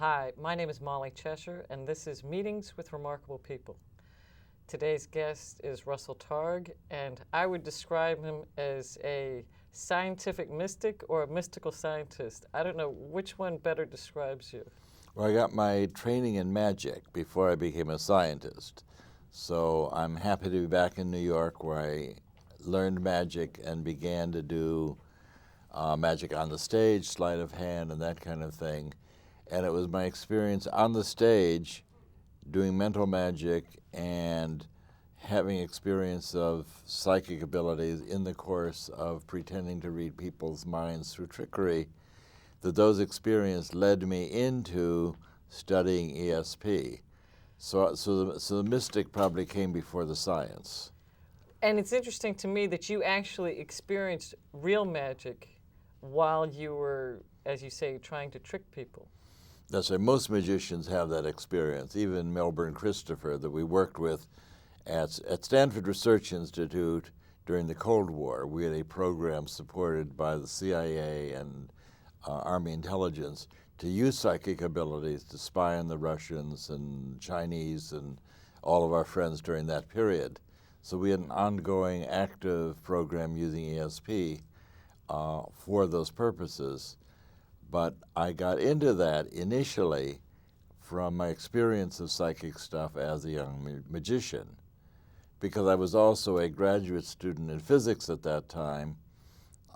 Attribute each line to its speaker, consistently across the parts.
Speaker 1: Hi, my name is Molly Cheshire, and this is Meetings with Remarkable People. Today's guest is Russell Targ, and I would describe him as a scientific mystic or a mystical scientist. I don't know which one better describes you.
Speaker 2: Well, I got my training in magic before I became a scientist. So I'm happy to be back in New York where I learned magic and began to do magic on the stage, sleight of hand, and that kind of thing. And it was my experience on the stage doing mental magic and having experience of psychic abilities in the course of pretending to read people's minds through trickery that those experiences led me into studying ESP. So the mystic probably came before the science.
Speaker 1: And it's interesting to me that you actually experienced real magic while you were, as you say, trying to trick people.
Speaker 2: That's right. Most magicians have that experience. Even Melbourne Christopher, that we worked with at Stanford Research Institute during the Cold War. We had a program supported by the CIA and Army intelligence to use psychic abilities to spy on the Russians and Chinese and all of our friends during that period. So we had an ongoing active program using ESP for those purposes. But I got into that initially from my experience of psychic stuff as a young magician, because I was also a graduate student in physics at that time.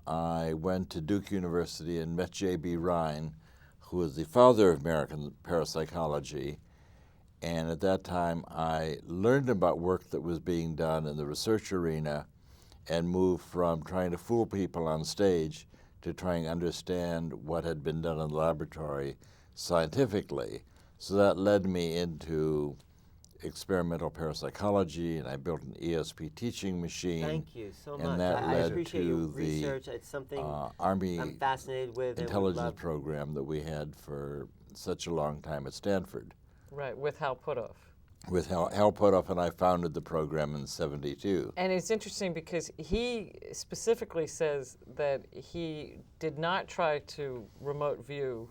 Speaker 2: I went to Duke University and met J.B. Rhine, who was the father of American parapsychology. And at that time, I learned about work that was being done in the research arena and moved from trying to fool people on stage to trying to understand what had been done in the laboratory scientifically. So that led me into experimental parapsychology, and I built an ESP teaching machine.
Speaker 3: Thank you so much.
Speaker 2: And that
Speaker 3: I
Speaker 2: led
Speaker 3: appreciate
Speaker 2: to
Speaker 3: your
Speaker 2: the
Speaker 3: research. It's something
Speaker 2: Army
Speaker 3: I'm fascinated with.
Speaker 2: intelligence program that we had for such a long time at Stanford.
Speaker 1: Right, with Hal Puthoff.
Speaker 2: With Hal Puthoff, and I founded the program in '72.
Speaker 1: And it's interesting because he specifically says that he did not try to remote view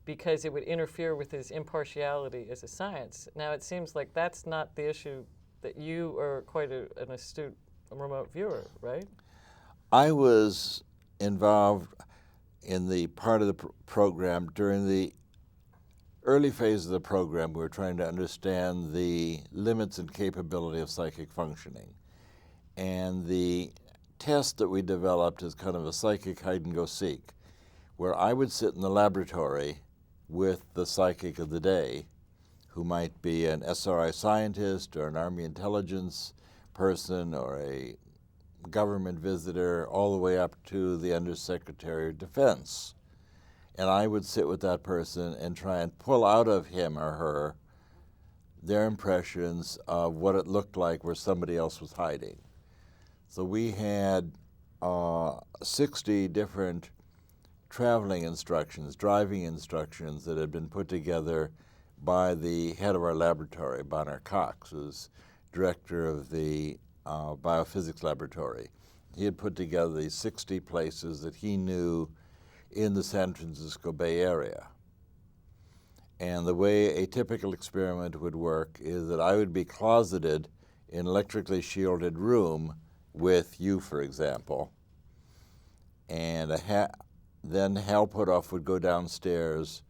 Speaker 1: because it would interfere with his impartiality as a science. Now it seems like that's not the issue, that you are quite an astute remote viewer, right?
Speaker 2: I was involved in the part of the program during the early phase of the program. We were trying to understand the limits and capability of psychic functioning. And the test that we developed is kind of a psychic hide and go seek, where I would sit in the laboratory with the psychic of the day, who might be an SRI scientist or an Army intelligence person or a government visitor, all the way up to the Undersecretary of Defense. And I would sit with that person and try and pull out of him or her their impressions of what it looked like where somebody else was hiding. So we had 60 different traveling instructions, driving instructions that had been put together by the head of our laboratory, Bonner Cox, who's director of the biophysics laboratory. He had put together these 60 places that he knew in the San Francisco Bay Area. And the way a typical experiment would work is that I would be closeted in an electrically shielded room with you, for example, and then Hal Puthoff would go downstairs,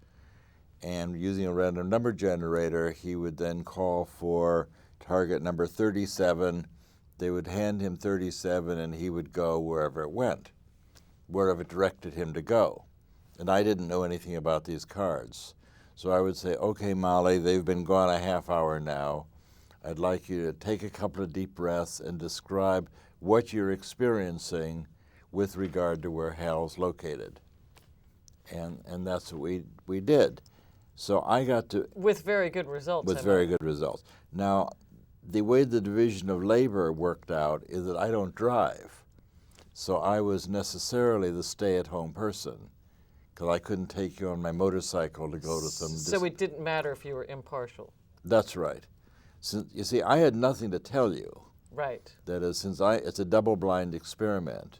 Speaker 2: and using a random number generator, he would then call for target number 37. They would hand him 37, and he would go wherever it went, wherever it directed him to go. And I didn't know anything about these cards. So I would say, okay, Molly, they've been gone a half hour now. I'd like you to take a couple of deep breaths and describe what you're experiencing with regard to where Hal's located. And that's what we did. So I got to...
Speaker 1: With very good results.
Speaker 2: With very good results. Now, the way the division of labor worked out is that I don't drive. So I was necessarily the stay-at-home person, because I couldn't take you on my motorcycle to go to some...
Speaker 1: So it didn't matter if you were impartial.
Speaker 2: That's right. Since, you see, I had nothing to tell you.
Speaker 1: Right.
Speaker 2: That is, it's a double-blind experiment,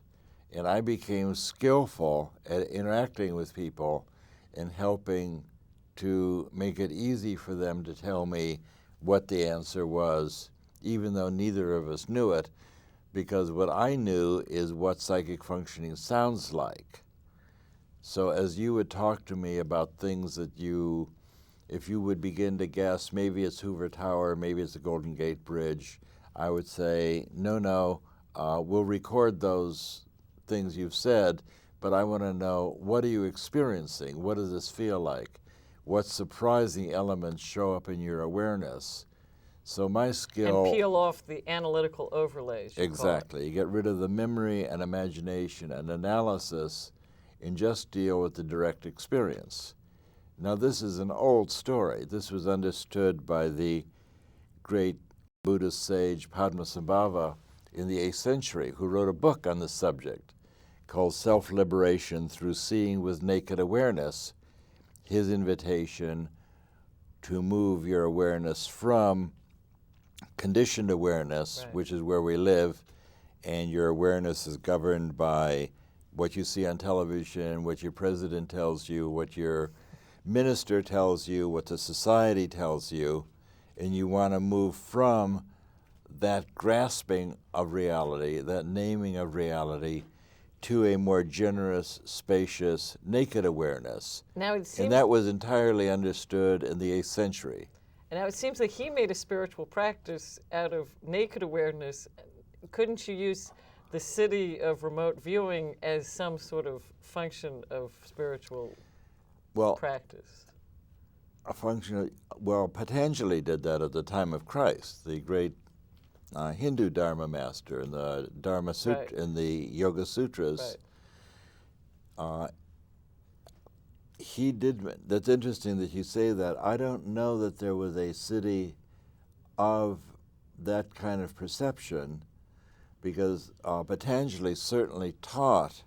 Speaker 2: and I became skillful at interacting with people and helping to make it easy for them to tell me what the answer was, even though neither of us knew it, because what I knew is what psychic functioning sounds like. So as you would talk to me about things that if you would begin to guess, maybe it's Hoover Tower, maybe it's the Golden Gate Bridge, I would say, no, we'll record those things you've said, but I want to know, what are you experiencing? What does this feel like? What surprising elements show up in your awareness? So my skill...
Speaker 1: And peel off the analytical overlays.
Speaker 2: Exactly. You get rid of the memory and imagination and analysis and just deal with the direct experience. Now, this is an old story. This was understood by the great Buddhist sage Padmasambhava in the 8th century, who wrote a book on this subject called Self-Liberation Through Seeing with Naked Awareness, his invitation to move your awareness from conditioned awareness,
Speaker 1: Right.
Speaker 2: which is where we live, and your awareness is governed by what you see on television, what your president tells you, what your minister tells you, what the society tells you, and you want to move from that grasping of reality, that naming of reality, to a more generous, spacious, naked awareness.
Speaker 1: Now it seems,
Speaker 2: And that was entirely understood in the 8th century.
Speaker 1: and now it seems like he made a spiritual practice out of naked awareness. Couldn't you use the city of remote viewing as some sort of function of spiritual
Speaker 2: Well,
Speaker 1: practice?
Speaker 2: a function, well, Patanjali did that at the time of Christ, the great Hindu Dharma master in the Dharma Sutra,
Speaker 1: Right.
Speaker 2: in the Yoga Sutras.
Speaker 1: Right.
Speaker 2: He did. That's interesting that you say that. I don't know that there was a city of that kind of perception, because Patanjali certainly taught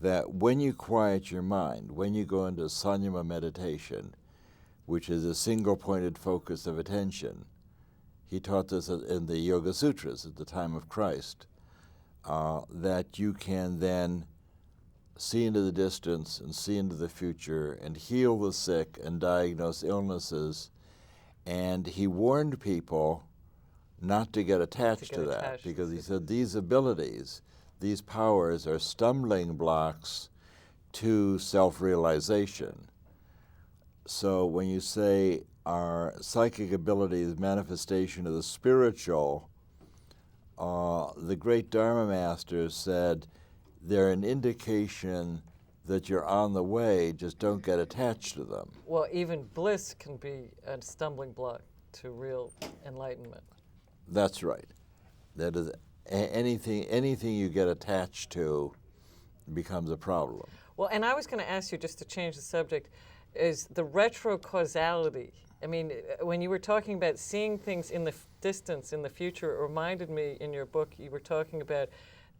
Speaker 2: that when you quiet your mind, when you go into Sanyama meditation, which is a single-pointed focus of attention, he taught this in the Yoga Sutras at the time of Christ, that you can then see into the distance and see into the future and heal the sick and diagnose illnesses. And he warned people not to get attached to that, because he said these abilities, these powers are stumbling blocks to self-realization. So when you say our psychic abilities, manifestation of the spiritual, the great Dharma masters said they're an indication that you're on the way, just don't get attached to them.
Speaker 1: Well, even bliss can be a stumbling block to real enlightenment.
Speaker 2: That's right. That is, anything you get attached to becomes a problem.
Speaker 1: Well, and I was going to ask you, just to change the subject, is the retro-causality. I mean, when you were talking about seeing things in the distance, in the future, it reminded me in your book, you were talking about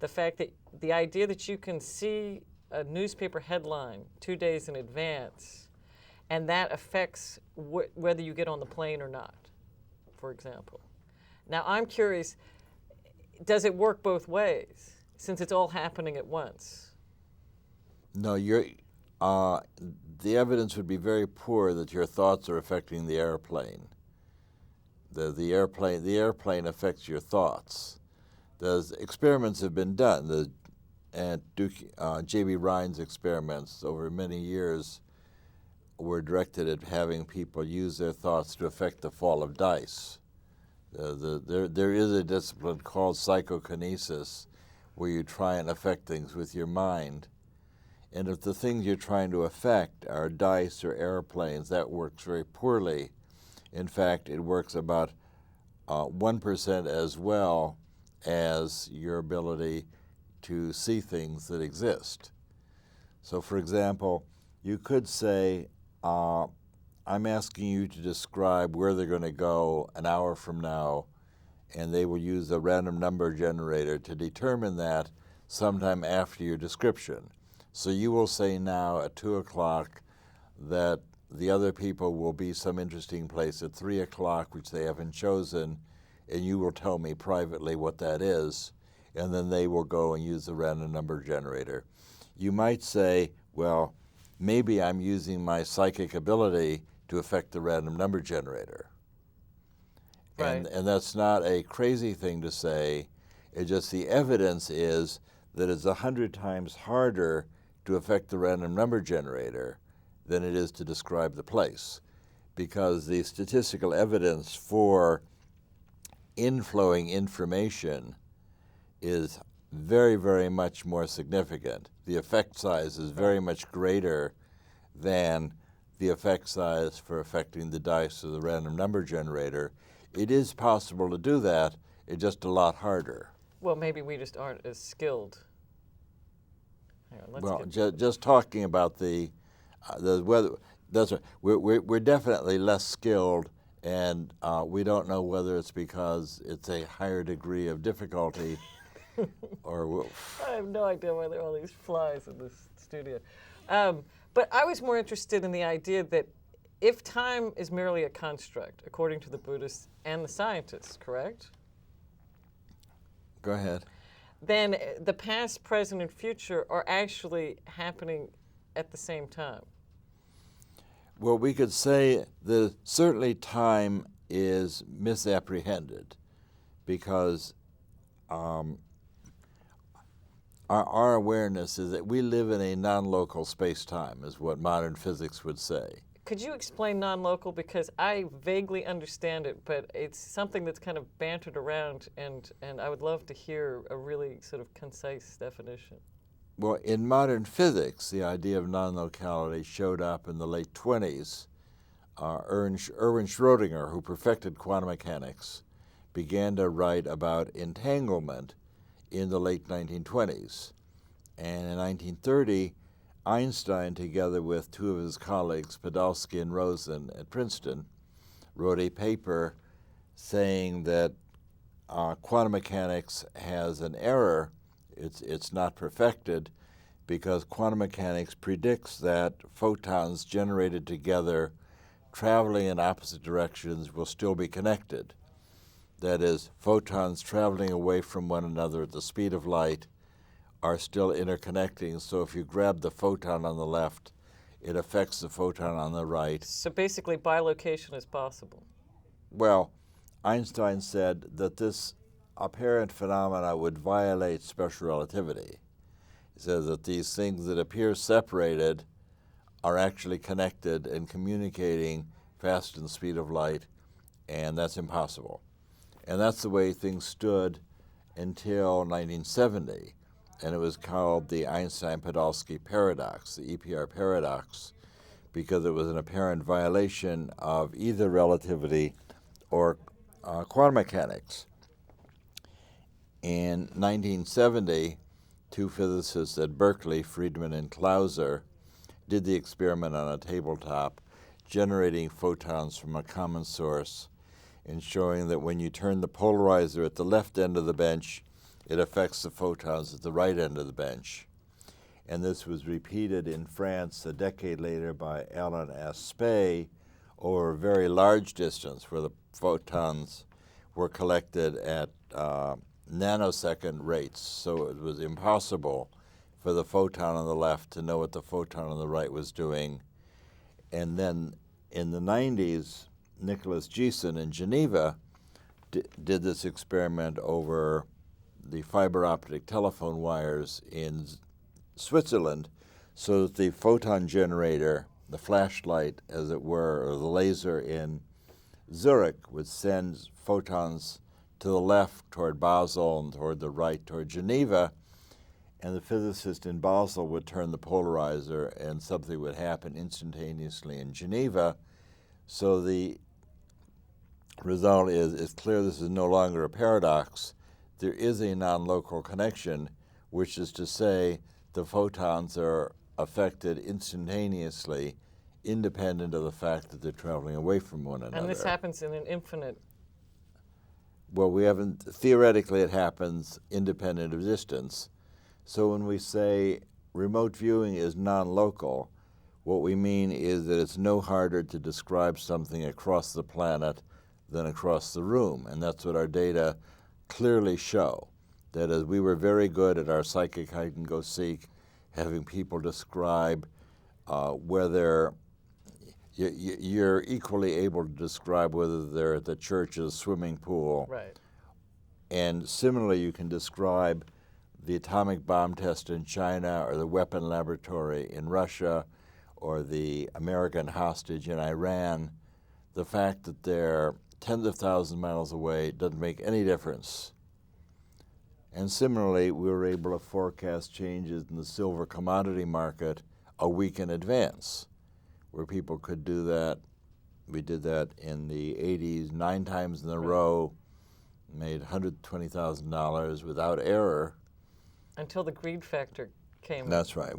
Speaker 1: the fact that the idea that you can see a newspaper headline 2 days in advance, and that affects whether you get on the plane or not, for example. Now, I'm curious, does it work both ways, since it's all happening at once?
Speaker 2: No, the evidence would be very poor that your thoughts are affecting the airplane. The airplane affects your thoughts. Those experiments have been done. J.B. Rhine's experiments over many years were directed at having people use their thoughts to affect the fall of dice. There is a discipline called psychokinesis, where you try and affect things with your mind. And if the things you're trying to affect are dice or airplanes, that works very poorly. In fact, it works about 1% as well as your ability to see things that exist. So, for example, you could say, I'm asking you to describe where they're going to go an hour from now, and they will use a random number generator to determine that sometime after your description. So you will say now at 2 o'clock that the other people will be some interesting place at 3 o'clock, which they haven't chosen, and you will tell me privately what that is, and then they will go and use the random number generator. You might say, well, maybe I'm using my psychic ability to affect the random number generator.
Speaker 1: Right.
Speaker 2: And that's not a crazy thing to say. It's just the evidence is that it's 100 times harder to affect the random number generator than it is to describe the place, because the statistical evidence for inflowing information is very, very much more significant. The effect size is very much greater than the effect size for affecting the dice of the random number generator. It is possible to do that, it's just a lot harder.
Speaker 1: Well, maybe we just aren't as skilled. Hang on, let's get
Speaker 2: Just talking about the weather, we're definitely less skilled, and we don't know whether it's because it's a higher degree of difficulty or.
Speaker 1: I have no idea why there are all these flies in this studio. But I was more interested in the idea that if time is merely a construct, according to the Buddhists and the scientists, correct?
Speaker 2: Go ahead.
Speaker 1: Then the past, present, and future are actually happening at the same time.
Speaker 2: Well, we could say that certainly time is misapprehended, because our awareness is that we live in a non-local space-time, is what modern physics would say.
Speaker 1: Could you explain non-local? Because I vaguely understand it, but it's something that's kind of bantered around, and I would love to hear a really sort of concise definition.
Speaker 2: Well, in modern physics, the idea of non-locality showed up in the late 20s. Erwin Schrödinger, who perfected quantum mechanics, began to write about entanglement in the late 1920s. And in 1930, Einstein, together with two of his colleagues, Podolsky and Rosen at Princeton, wrote a paper saying that quantum mechanics has an error. It's not perfected, because quantum mechanics predicts that photons generated together traveling in opposite directions will still be connected. That is, photons traveling away from one another at the speed of light are still interconnecting, so if you grab the photon on the left, it affects the photon on the right.
Speaker 1: So basically, bilocation is possible.
Speaker 2: Well, Einstein said that this apparent phenomena would violate special relativity. He said that these things that appear separated are actually connected and communicating faster than the speed of light, and that's impossible. And that's the way things stood until 1970, and it was called the Einstein-Podolsky paradox, the EPR paradox, because it was an apparent violation of either relativity or quantum mechanics. In 1970, two physicists at Berkeley, Friedman and Clauser, did the experiment on a tabletop, generating photons from a common source and showing that when you turn the polarizer at the left end of the bench, it affects the photons at the right end of the bench. And this was repeated in France a decade later by Alan Aspect over a very large distance, where the photons were collected at nanosecond rates. So it was impossible for the photon on the left to know what the photon on the right was doing. And then in the 90s, Nicholas Giesen in Geneva did this experiment over the fiber optic telephone wires in Switzerland, so that the photon generator, the flashlight as it were, or the laser in Zurich, would send photons to the left toward Basel and toward the right toward Geneva, and the physicist in Basel would turn the polarizer and something would happen instantaneously in Geneva. So the result is, it's clear this is no longer a paradox. There is a non-local connection, which is to say the photons are affected instantaneously, independent of the fact that they're traveling away from one another.
Speaker 1: And this happens in an infinite.
Speaker 2: Well, we haven't, theoretically it happens independent of distance. So when we say remote viewing is non-local, what we mean is that it's no harder to describe something across the planet than across the room. And that's what our data clearly show. That is, we were very good at our psychic hide and go seek, having people describe whether you're equally able to describe whether they're at the church's swimming pool.
Speaker 1: Right.
Speaker 2: And similarly, you can describe the atomic bomb test in China or the weapon laboratory in Russia or the American hostage in Iran. The fact that they're tens of thousands of miles away doesn't make any difference. And similarly, we were able to forecast changes in the silver commodity market a week in advance, where people could do that. We did that in the 80s 9 times in a row, made $120,000 without error.
Speaker 1: Until the greed factor came.
Speaker 2: That's right.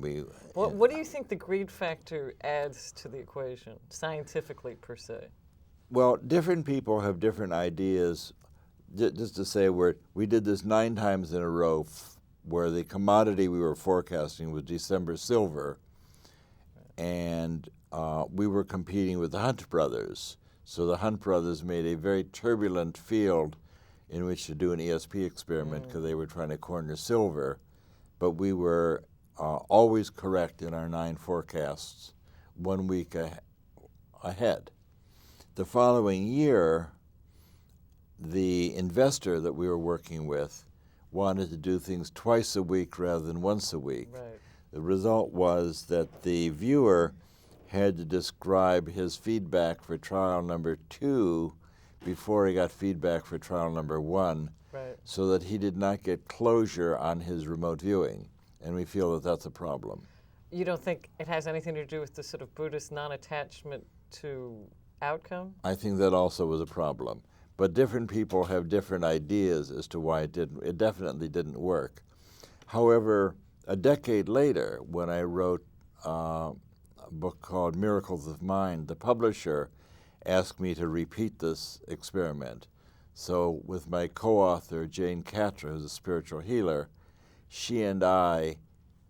Speaker 1: What do you think the greed factor adds to the equation, scientifically per se?
Speaker 2: Well, different people have different ideas. Just to say, we did this 9 times in a row, where the commodity we were forecasting was December silver, and we were competing with the Hunt brothers. So the Hunt brothers made a very turbulent field in which to do an ESP experiment because they were trying to corner silver, but we were always correct in our 9 forecasts 1 week ahead. The following year, the investor that we were working with wanted to do things twice a week rather than once a week.
Speaker 1: Right.
Speaker 2: The result was that the viewer had to describe his feedback for trial number 2 before he got feedback for trial number 1,
Speaker 1: Right.
Speaker 2: so that he did not get closure on his remote viewing. And we feel that that's a problem.
Speaker 1: You don't think it has anything to do with the sort of Buddhist non-attachment to outcome?
Speaker 2: I think that also was a problem. But different people have different ideas as to why it definitely didn't work. However, a decade later, when I wrote a book called Miracles of Mind, the publisher asked me to repeat this experiment. So with my co-author, Jane Catra, who's a spiritual healer, she and I,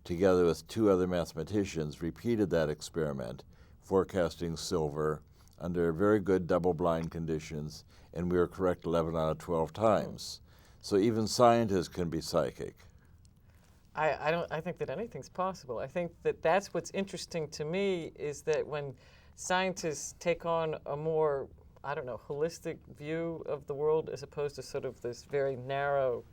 Speaker 2: together with 2 other mathematicians, repeated that experiment, forecasting silver under very good double-blind conditions, and we were correct 11 out of 12 times. So even scientists can be psychic.
Speaker 1: I think that anything's possible. I think that that's what's interesting to me, is that when scientists take on a more, holistic view of the world as opposed to sort of this very narrow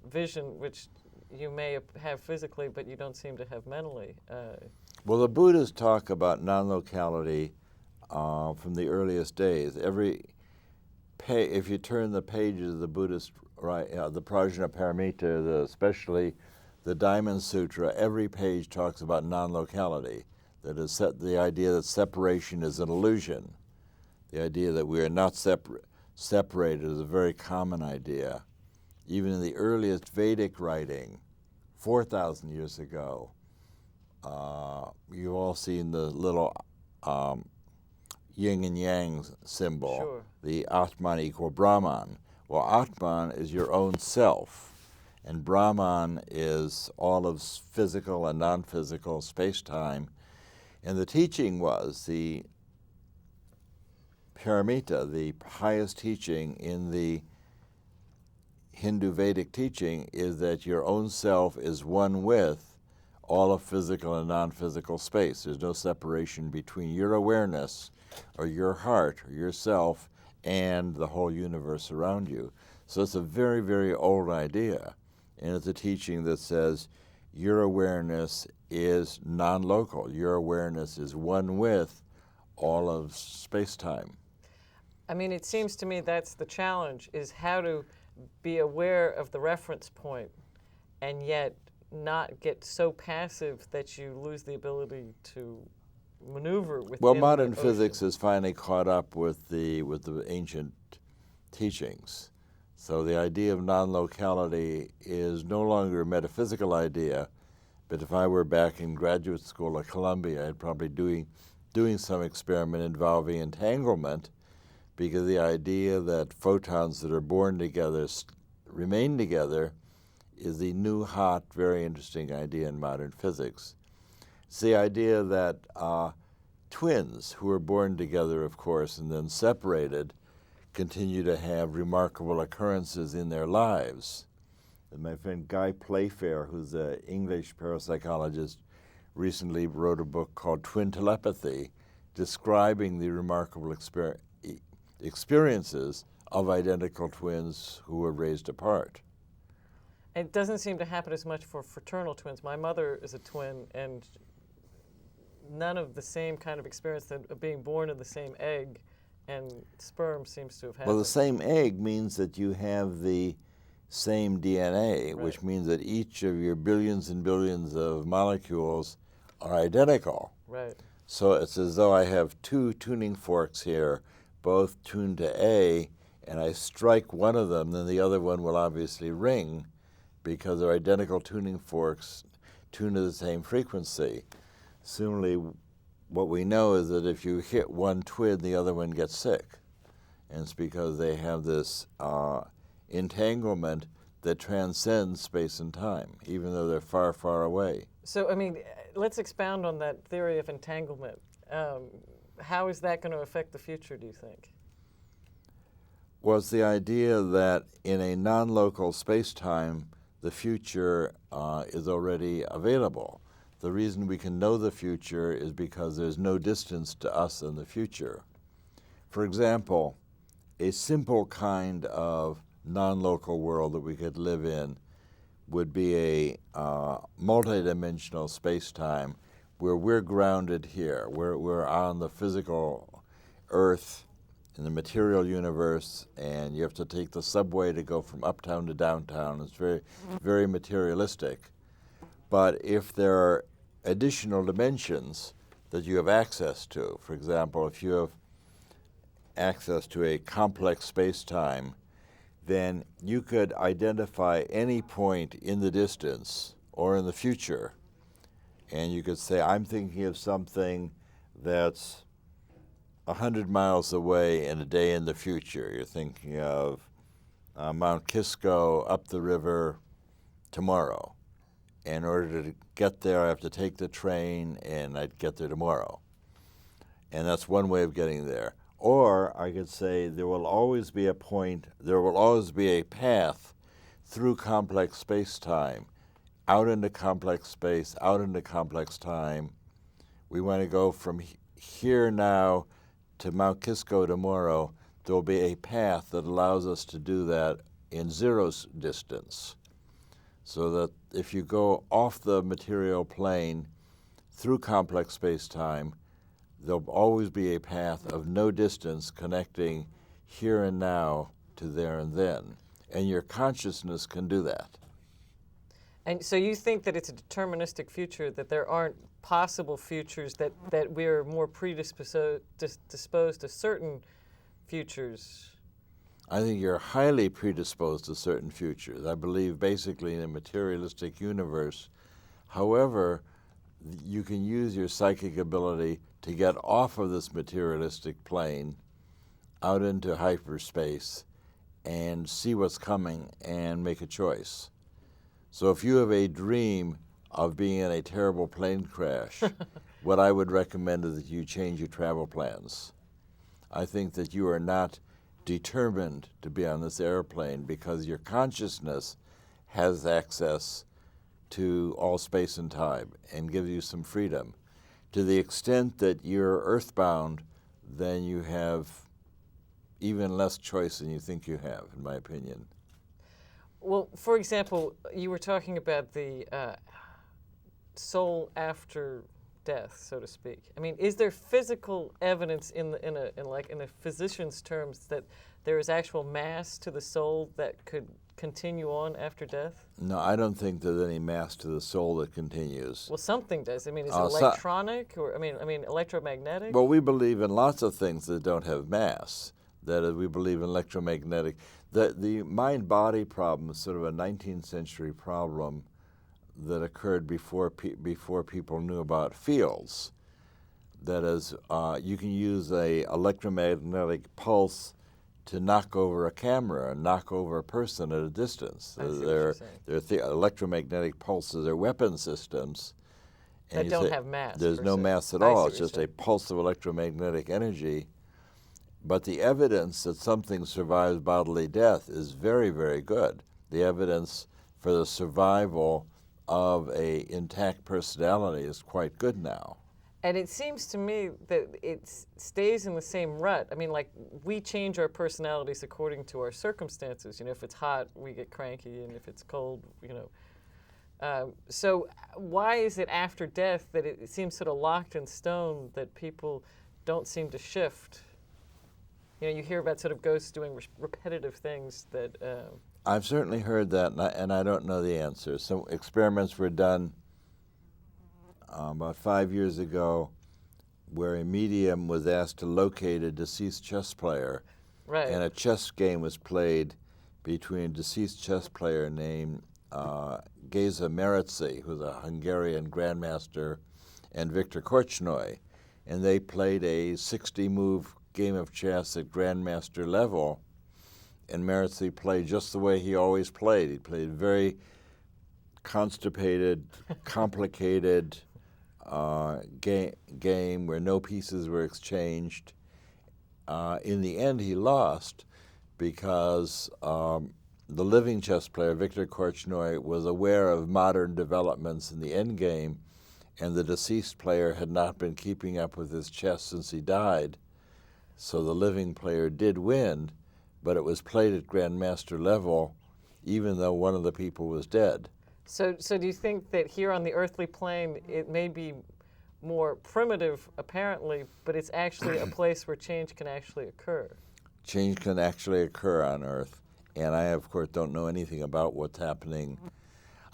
Speaker 1: vision, which you may have physically, but you don't seem to have mentally.
Speaker 2: Well, the Buddhists talk about non-locality from the earliest days. If you turn the pages of the Buddhist, the Prajnaparamita, especially the Diamond Sutra, every page talks about non-locality. That is, the idea that separation is an illusion. The idea that we are not separated is a very common idea. Even in the earliest Vedic writing, 4,000 years ago, you've all seen the little yin and yang symbol,
Speaker 1: Sure.
Speaker 2: the Atman equal Brahman. Well, Atman is your own self, and Brahman is all of physical and non-physical space-time. And the teaching was, the Paramita, the highest teaching in the Hindu Vedic teaching, is that your own self is one with all of physical and non-physical space. There's no separation between your awareness or your heart or yourself and the whole universe around you. So it's a very, very old idea. And it's a teaching that says your awareness is non-local. Your awareness is one with all of space-time.
Speaker 1: I mean, it seems to me that's the challenge, is how to be aware of the reference point and yet not get so passive that you lose the ability to maneuver within.
Speaker 2: Well, modern
Speaker 1: the
Speaker 2: physics
Speaker 1: ocean.
Speaker 2: has finally caught up with the ancient teachings. So the idea of non-locality is no longer a metaphysical idea, but if I were back in graduate school at Columbia, I'd probably doing some experiment involving entanglement, because the idea that photons that are born together remain together is the new, hot, very interesting idea in modern physics. It's the idea that twins who are born together, of course, and then separated, continue to have remarkable occurrences in their lives. And my friend Guy Playfair, who's an English parapsychologist, recently wrote a book called Twin Telepathy, describing the remarkable experiences of identical twins who were raised apart.
Speaker 1: It doesn't seem to happen as much for fraternal twins. My mother is a twin, and none of the same kind of experience of being born in the same egg and sperm seems to have happened.
Speaker 2: Well, the same egg means that you have the same DNA,
Speaker 1: Right.
Speaker 2: which means that each of your billions and billions of molecules are identical.
Speaker 1: Right.
Speaker 2: So it's as though I have two tuning forks here, both tuned to A, and I strike one of them, then the other one will obviously ring because they're identical tuning forks tuned to the same frequency. Similarly, what we know is that if you hit one twin, the other one gets sick. And it's because they have this entanglement that transcends space and time, even though they're far, far away.
Speaker 1: So, I mean, let's expound on that theory of entanglement. How is that going to affect the future, do you think?
Speaker 2: Well, it's the idea that in a non-local space-time, the future is already available. The reason we can know the future is because there's no distance to us in the future. For example, a simple kind of non-local world that we could live in would be a multidimensional space-time where we're grounded here. We're on the physical Earth in the material universe, and you have to take the subway to go from uptown to downtown. It's very, very materialistic. But if there are additional dimensions that you have access to, for example, if you have access to a complex space-time, then you could identify any point in the distance or in the future, and you could say, I'm thinking of something that's 100 miles away in a day in the future. You're thinking of Mount Kisco up the river tomorrow. In order to get there, I have to take the train, and I'd get there tomorrow. And that's one way of getting there. Or I could say there will always be a point, there will always be a path through complex space-time, out into complex space, out into complex time. We want to go from here now to Mount Kisco tomorrow. There will be a path that allows us to do that in zero distance. So that if you go off the material plane through complex space-time, there'll always be a path of no distance connecting here and now to there and then. And your consciousness can do that.
Speaker 1: And so you think that it's a deterministic future, that there aren't possible futures, that we're more predisposed to certain futures?
Speaker 2: I think you're highly predisposed to certain futures. I believe basically in a materialistic universe. However, you can use your psychic ability to get off of this materialistic plane out into hyperspace and see what's coming and make a choice. So if you have a dream of being in a terrible plane crash, what I would recommend is that you change your travel plans. I think that you are not determined to be on this airplane because your consciousness has access to all space and time and gives you some freedom. To the extent that you're earthbound, then you have even less choice than you think you have, in my opinion.
Speaker 1: Well, for example, you were talking about the soul after death, so to speak. I mean, is there physical evidence in a physician's terms that there is actual mass to the soul that could continue on after death?
Speaker 2: No, I don't think there's any mass to the soul that continues.
Speaker 1: Well, something does. I mean, is it electronic or I mean electromagnetic?
Speaker 2: Well, we believe in lots of things that don't have mass. That is, we believe in electromagnetic. The mind-body problem is sort of a 19th century problem that occurred before people knew about fields. That is, you can use a electromagnetic pulse to knock over a camera and knock over a person at a distance. They're electromagnetic pulses are weapon systems.
Speaker 1: That don't have mass.
Speaker 2: There's no mass at all. It's just a pulse of electromagnetic energy. But the evidence that something survives bodily death is very, very good. The evidence for the survival of a intact personality is quite good now.
Speaker 1: And it seems to me that it stays in the same rut. I mean, like, we change our personalities according to our circumstances. You know, if it's hot, we get cranky, and if it's cold, you know. So why is it after death that it seems sort of locked in stone that people don't seem to shift? You know, you hear about sort of ghosts doing repetitive things that...
Speaker 2: I've certainly heard that, and I don't know the answer. Some experiments were done about 5 years ago where a medium was asked to locate a deceased chess player.
Speaker 1: Right.
Speaker 2: And a chess game was played between a deceased chess player named Geza Meretzi, who's a Hungarian grandmaster, and Victor Korchnoi. And they played a 60-move game of chess at grandmaster level, and Meretzi played just the way he always played. He played very constipated, complicated game where no pieces were exchanged. In the end, he lost because the living chess player, Victor Korchnoi, was aware of modern developments in the endgame, and the deceased player had not been keeping up with his chess since he died. So the living player did win, but it was played at grandmaster level, even though one of the people was dead.
Speaker 1: So do you think that here on the earthly plane, it may be more primitive, apparently, but it's actually a place where change can actually occur?
Speaker 2: Change can actually occur on Earth, and I, of course, don't know anything about what's happening.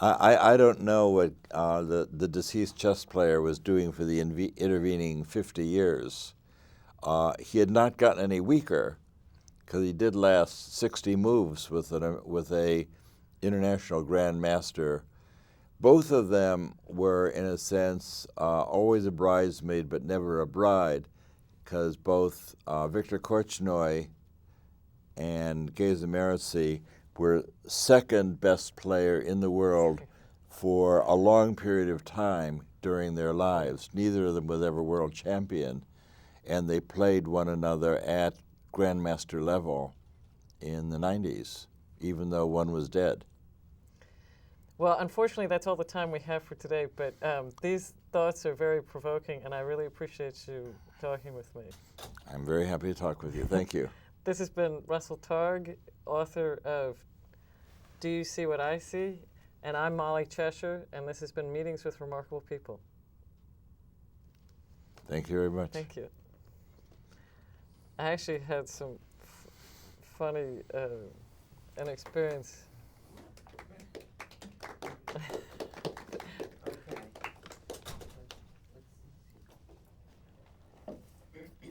Speaker 2: I don't know what the deceased chess player was doing for the intervening 50 years. He had not gotten any weaker, because he did last 60 moves with a international grandmaster. Both of them were, in a sense, always a bridesmaid but never a bride, because both Victor Korchnoi and Geza Meretzi were second best player in the world for a long period of time during their lives. Neither of them was ever world champion, and they played one another at grandmaster level in the 90s, even though one was dead.
Speaker 1: Well, unfortunately, that's all the time we have for today, but these thoughts are very provoking, and I really appreciate you talking with me.
Speaker 2: I'm very happy to talk with you. Thank you.
Speaker 1: This has been Russell Targ, author of Do You See What I See? And I'm Molly Cheshire, and this has been Meetings with Remarkable People.
Speaker 2: Thank you very much.
Speaker 1: Thank you. I actually had some funny an experience.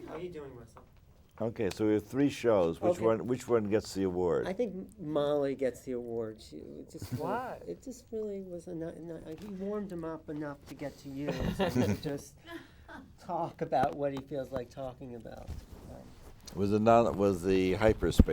Speaker 3: How are you doing, Russell?
Speaker 2: Okay, so we have 3 shows. Which one gets the award?
Speaker 3: I think Molly gets the award.
Speaker 1: Why?
Speaker 3: It just really was he warmed him up enough to get to you, so he could just talk about what he feels like talking about.
Speaker 2: Was the hyperspace.